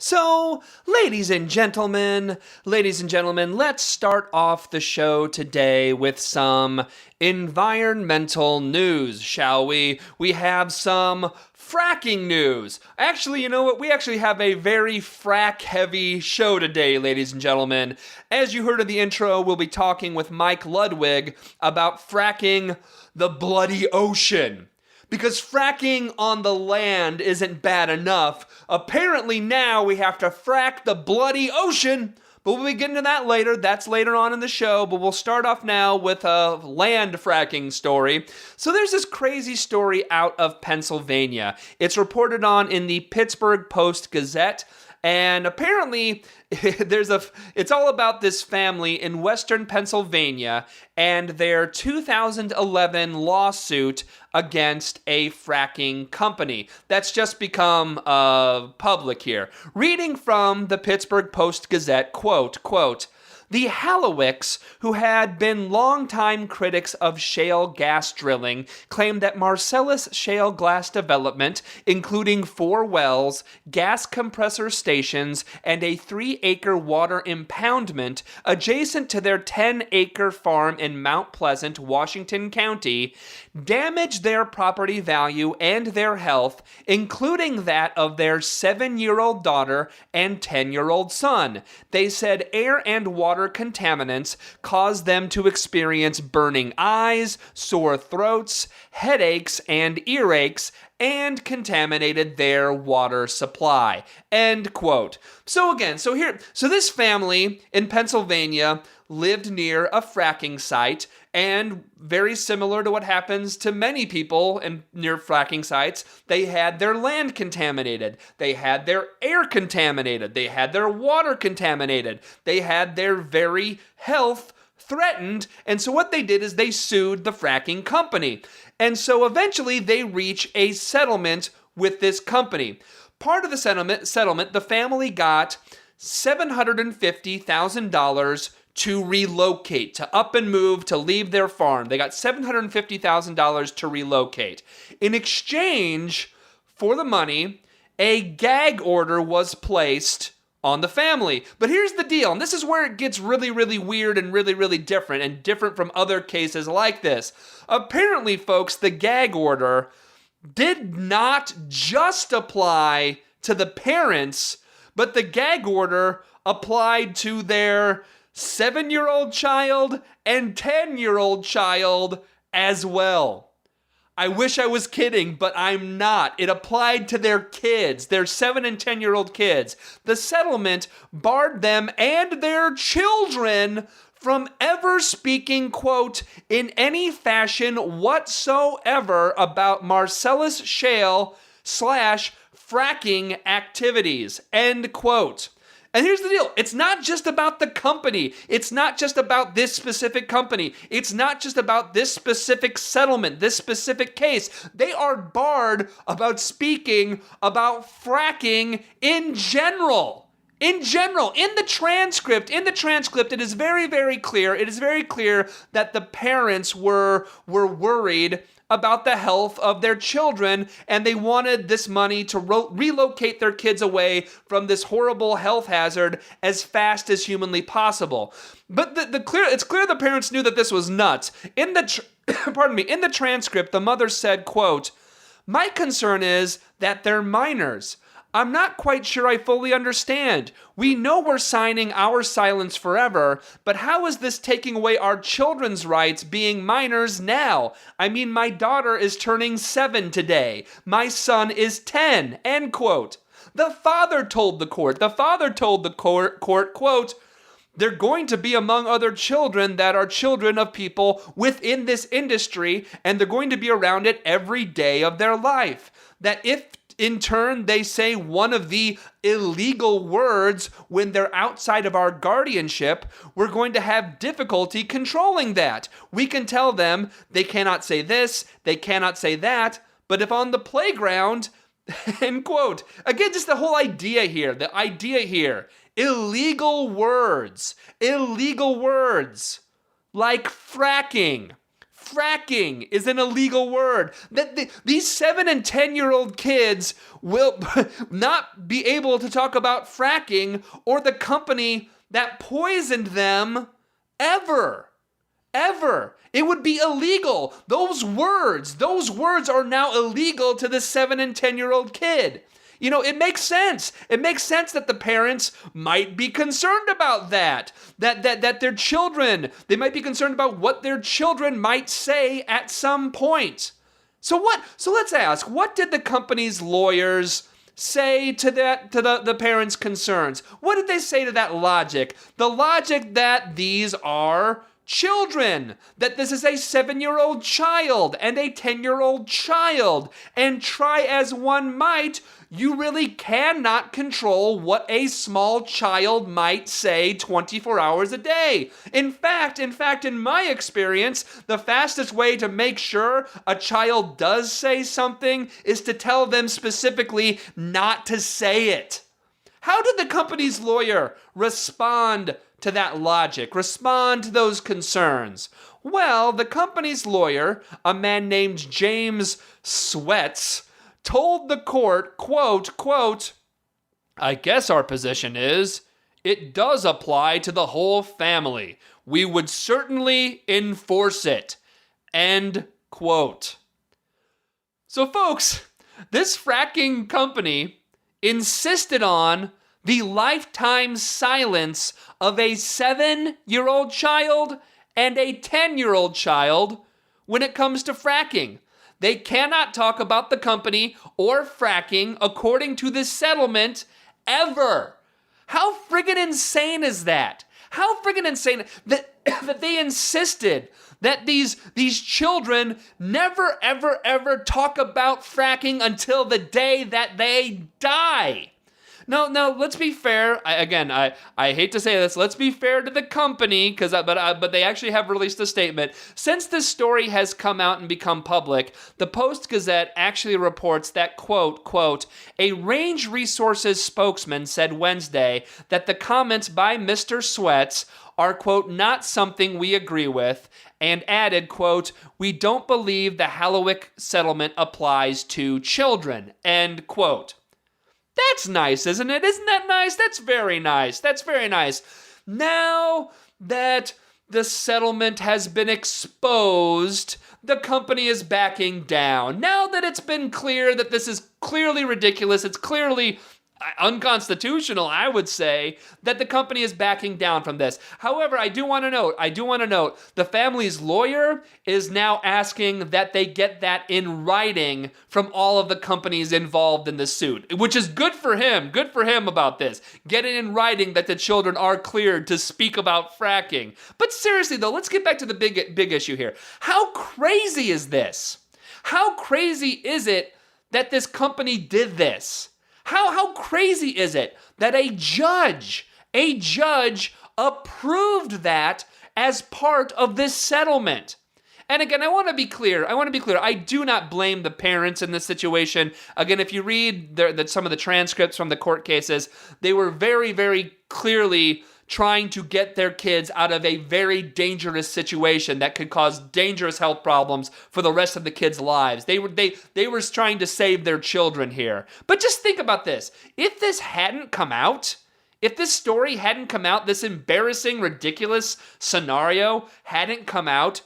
So, ladies and gentlemen, let's start off the show today with some environmental news, shall we? We have some fracking news. Actually, you know what? We actually have a very frack-heavy show today, ladies and gentlemen. As you heard in the intro, we'll be talking with Mike Ludwig about fracking the bloody ocean. Because fracking on the land isn't bad enough, apparently now we have to frack the bloody ocean. But we'll be getting to that later. That's later on in the show. But we'll start off now with a land fracking story. So there's this crazy story out of Pennsylvania. It's reported on in the Pittsburgh Post-Gazette. And apparently, it's all about this family in western Pennsylvania and their 2011 lawsuit against a fracking company. That's just become public here. Reading from the Pittsburgh Post-Gazette, quote, "The Filipowicz, who had been longtime critics of shale gas drilling, claimed that Marcellus shale gas development, including 4 wells, gas compressor stations, and a 3-acre water impoundment adjacent to their 10-acre farm in Mount Pleasant, Washington County, damaged their property value and their health, including that of their 7-year-old daughter and 10-year-old son. They said air and water contaminants caused them to experience burning eyes, sore throats, headaches, and earaches, and contaminated their water supply." End quote. So this family in Pennsylvania lived near a fracking site, and very similar to what happens to many people near fracking sites, they had their land contaminated, they had their air contaminated, they had their water contaminated, they had their very health threatened, and so what they did is they sued the fracking company. And so eventually they reach a settlement with this company. Part of the settlement, the family got $750,000 to relocate, to up and move, to leave their farm. They got $750,000 to relocate. In exchange for the money, a gag order was placed on the family. But here's the deal, and this is where it gets really, really weird and really, really different, and different from other cases like this. Apparently, folks, the gag order did not just apply to the parents, but the gag order applied to their 7-year-old child and 10-year-old child as well. I wish I was kidding, but I'm not. It applied to their kids, their 7 and 10-year-old kids. The settlement barred them and their children from ever speaking, quote, in any fashion whatsoever about Marcellus shale / fracking activities, end quote. And here's the deal. It's not just about the company. It's not just about this specific company. It's not just about this specific settlement, this specific case. They are barred about speaking about fracking in general. In the transcript, it is very, very clear. It is very clear that the parents were worried about the health of their children, and they wanted this money to relocate their kids away from this horrible health hazard as fast as humanly possible. But it's clear the parents knew that this was nuts. In the transcript, the mother said, quote, "My concern is that they're minors. I'm not quite sure I fully understand. We know we're signing our silence forever, but how is this taking away our children's rights being minors now? I mean, my daughter is turning 7 today. My son is 10, end quote. The father told the court, quote, "They're going to be among other children that are children of people within this industry, and they're going to be around it every day of their life. That if in turn they say one of the illegal words when they're outside of our guardianship, we're going to have difficulty controlling that. We can tell them they cannot say this, they cannot say that, but if on the playground," end quote. Again, just the whole idea here, illegal words like fracking. fracking is an illegal word, that these 7 and 10-year-old kids will not be able to talk about fracking or the company that poisoned them ever. Ever. It would be illegal. Those words are now illegal to the 7 and 10-year-old kid. You know, it makes sense. It makes sense that the parents might be concerned about that their children, they might be concerned about what their children might say at some point. So let's ask, what did the company's lawyers say to the parents' concerns? What did they say to that logic? The logic that these are children, that this is a 7-year-old child and a 10-year-old child, and try as one might, you really cannot control what a small child might say 24 hours a day. In fact, in my experience, the fastest way to make sure a child does say something is to tell them specifically not to say it. How did the company's lawyer respond to that logic, respond to those concerns? Well, the company's lawyer, a man named James Sweats, told the court, quote, "I guess our position is, it does apply to the whole family. We would certainly enforce it." End quote. So folks, this fracking company insisted on the lifetime silence of a 7-year-old child and a 10-year-old child when it comes to fracking. They cannot talk about the company or fracking according to this settlement ever. How friggin' insane is that? How friggin' insane that they insisted that these children never, ever, ever talk about fracking until the day that they die. No, let's be fair. I hate to say this. Let's be fair to the company, but they actually have released a statement. Since this story has come out and become public, the Post-Gazette actually reports that, quote, a Range Resources spokesman said Wednesday that the comments by Mr. Sweats are, quote, not something we agree with, and added, quote, we don't believe the Halowick settlement applies to children, end quote. That's nice, isn't it? Isn't that nice? That's very nice. That's very nice. Now that the settlement has been exposed, the company is backing down. Now that it's been clear that this is clearly ridiculous, it's clearly unconstitutional, I would say, that the company is backing down from this. However, I do want to note, the family's lawyer is now asking that they get that in writing from all of the companies involved in the suit, which is good for him about this. Get it in writing that the children are cleared to speak about fracking. But seriously though, let's get back to the big issue here. How crazy is this? How crazy is it that this company did this? How crazy is it that a judge approved that as part of this settlement? And again, I want to be clear. I do not blame the parents in this situation. Again, if you read some of the transcripts from the court cases, they were very, very clearly trying to get their kids out of a very dangerous situation that could cause dangerous health problems for the rest of the kids' lives. They were trying to save their children here. But just think about this. If this hadn't come out, if this story hadn't come out, this embarrassing, ridiculous scenario hadn't come out,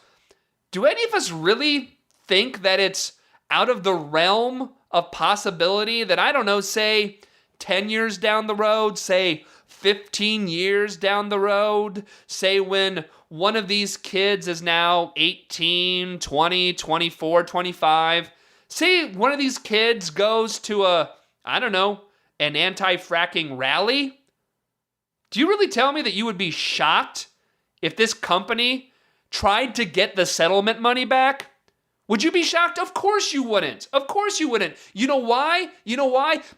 do any of us really think that it's out of the realm of possibility that, I don't know, say 10 years down the road, say 15 years down the road, say when one of these kids is now 18, 20, 24, 25, say one of these kids goes to an anti-fracking rally? Do you really tell me that you would be shocked if this company tried to get the settlement money back? Would you be shocked? Of course you wouldn't. You know why?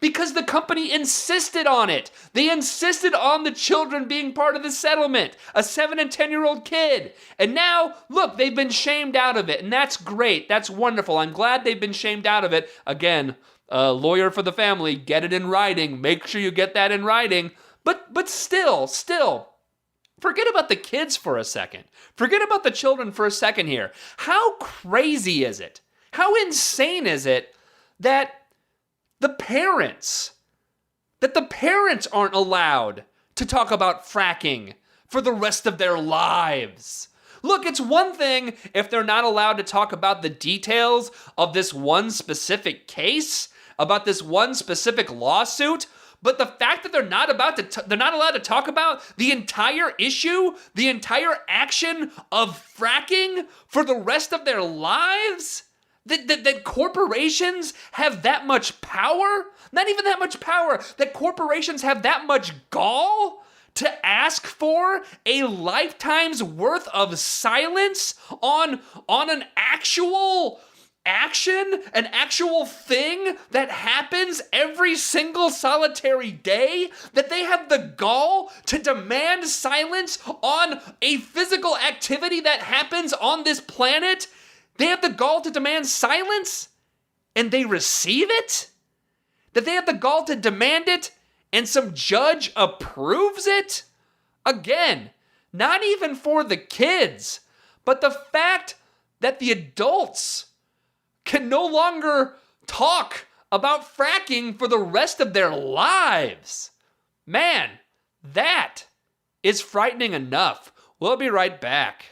Because the company insisted on it. They insisted on the children being part of the settlement. A 7 and 10-year-old kid. And now, look, they've been shamed out of it. And that's great. That's wonderful. I'm glad they've been shamed out of it. Again, a lawyer for the family, get it in writing. Make sure you get that in writing. But still, Forget about the kids for a second. Forget about the children for a second here. How crazy is it? How insane is it that the parents aren't allowed to talk about fracking for the rest of their lives? Look, it's one thing if they're not allowed to talk about the details of this one specific case, about this one specific lawsuit, but the fact that they're not allowed to talk about the entire issue, the entire action of fracking for the rest of their lives, that corporations have that much power, not even that much power, that corporations have that much gall to ask for a lifetime's worth of silence on an actual action, an actual thing that happens every single solitary day, that they have the gall to demand silence on a physical activity that happens on this planet. They have the gall to demand silence and they receive it? That they have the gall to demand it and some judge approves it? Again, not even for the kids, but the fact that the adults can no longer talk about fracking for the rest of their lives. Man, that is frightening enough. We'll be right back.